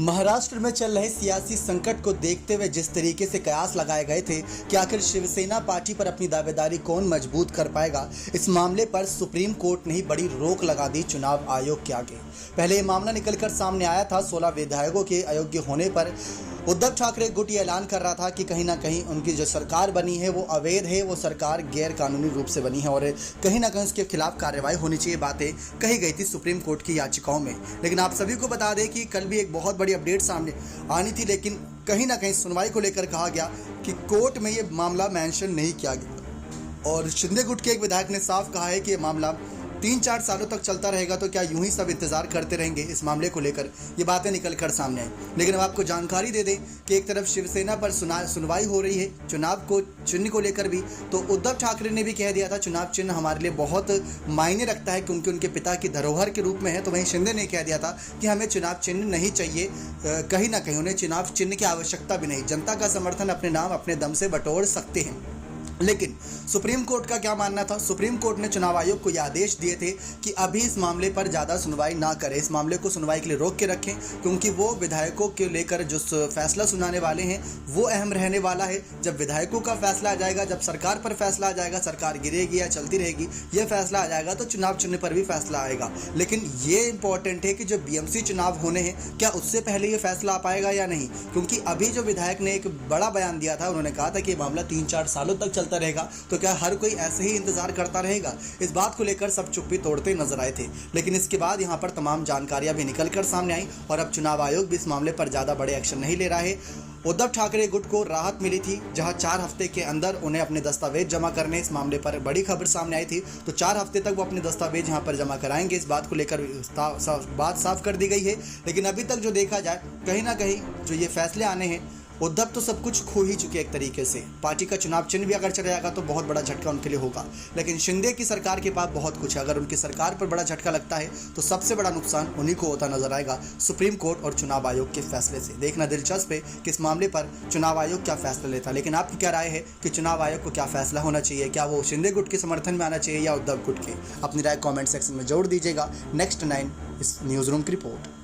महाराष्ट्र में चल रहे सियासी संकट को देखते हुए जिस तरीके से कयास लगाए गए थे कि आखिर शिवसेना पार्टी पर अपनी दावेदारी कौन मजबूत कर पाएगा, इस मामले पर सुप्रीम कोर्ट ने ही बड़ी रोक लगा दी चुनाव आयोग के आगे। पहले ये मामला निकलकर सामने आया था 16 विधायकों के अयोग्य होने पर उद्धव ठाकरे गुट ये ऐलान कर रहा था कि कहीं ना कहीं उनकी जो सरकार बनी है वो अवैध है, वो सरकार गैर कानूनी रूप से बनी है और कहीं ना कहीं उसके खिलाफ कार्रवाई होनी चाहिए, बातें कही गई थी सुप्रीम कोर्ट की याचिकाओं में। लेकिन आप सभी को बता दें कि कल भी एक बहुत बड़ी अपडेट सामने आनी थी, लेकिन कहीं ना कहीं सुनवाई को लेकर कहा गया कि कोर्ट में ये मामला मेंशन नहीं किया गया और शिंदे गुट के एक विधायक ने साफ कहा है कि ये मामला 3-4 सालों तक चलता रहेगा, तो क्या यूं ही सब इंतजार करते रहेंगे। इस मामले को लेकर ये बातें निकल कर सामने आई। लेकिन अब आपको जानकारी दे दें कि एक तरफ शिवसेना पर सुनवाई हो रही है चुनाव को चिन्ह को लेकर भी, तो उद्धव ठाकरे ने भी कह दिया था चुनाव चिन्ह हमारे लिए बहुत मायने रखता है क्योंकि उनके पिता की धरोहर के रूप में है। तो वहीं शिंदे ने कह दिया था कि हमें चुनाव चिन्ह नहीं चाहिए, कहीं ना कहीं उन्हें चुनाव चिन्ह की आवश्यकता भी नहीं, जनता का समर्थन अपने नाम अपने दम से बटोर सकते हैं। लेकिन सुप्रीम कोर्ट का क्या मानना था? सुप्रीम कोर्ट ने चुनाव आयोग को यह आदेश दिए थे कि अभी इस मामले पर ज़्यादा सुनवाई ना करें, इस मामले को सुनवाई के लिए रोक के रखें, क्योंकि वो विधायकों के लेकर जो फैसला सुनाने वाले हैं वो अहम रहने वाला है। जब विधायकों का फैसला आ जाएगा, जब सरकार पर फैसला आ जाएगा, सरकार गिरेगी या चलती रहेगी, यह फैसला आ जाएगा तो चुनाव चिन्ह पर भी फैसला आएगा। लेकिन ये इंपॉर्टेंट है कि जो बीएमसी चुनाव होने हैं, क्या उससे पहले ये फैसला आ पाएगा या नहीं, क्योंकि अभी जो विधायक ने एक बड़ा बयान दिया था, उन्होंने कहा था कि मामला 3-4 सालों तक चलता रहेगा, तो क्या हर कोई ऐसे ही इंतजार करता रहेगा? इस बात को लेकर सब चुप्पी तोड़ते नजर आए थे। लेकिन इसके बाद यहां पर तमाम जानकारियां भी निकलकर सामने आई और अब चुनाव आयोग भी इस मामले पर ज्यादा बड़े एक्शन नहीं ले रहा है। उद्धव ठाकरे गुट को राहत मिली थी, जहां 4 हफ्ते के अंदर उन्हें अपने दस्तावेज जमा करने, इस मामले पर बड़ी खबर सामने आई थी, तो 4 हफ्ते तक वो अपने दस्तावेज यहां पर जमा कराएंगे। इस बात को लेकर बात साफ कर दी गई है। लेकिन अभी तक जो देखा जाए, कहीं ना कहीं जो ये फैसले आने हैं, उद्धव तो सब कुछ खो ही चुके एक तरीके से। पार्टी का चुनाव चिन्ह भी अगर चला जाएगा तो बहुत बड़ा झटका उनके लिए होगा। लेकिन शिंदे की सरकार के पास बहुत कुछ है, अगर उनकी सरकार पर बड़ा झटका लगता है तो सबसे बड़ा नुकसान उन्हीं को होता नजर आएगा सुप्रीम कोर्ट और चुनाव आयोग के फैसले से। देखना दिलचस्प है कि इस मामले पर चुनाव आयोग क्या फैसला लेता है। लेकिन आपकी क्या राय है कि चुनाव आयोग को क्या फैसला होना चाहिए? क्या वो शिंदे गुट के समर्थन में आना चाहिए या उद्धव गुट के? अपनी राय कॉमेंट सेक्शन में जरूर दीजिएगा। नेक्स्ट 9 इस न्यूज़ रूम की रिपोर्ट।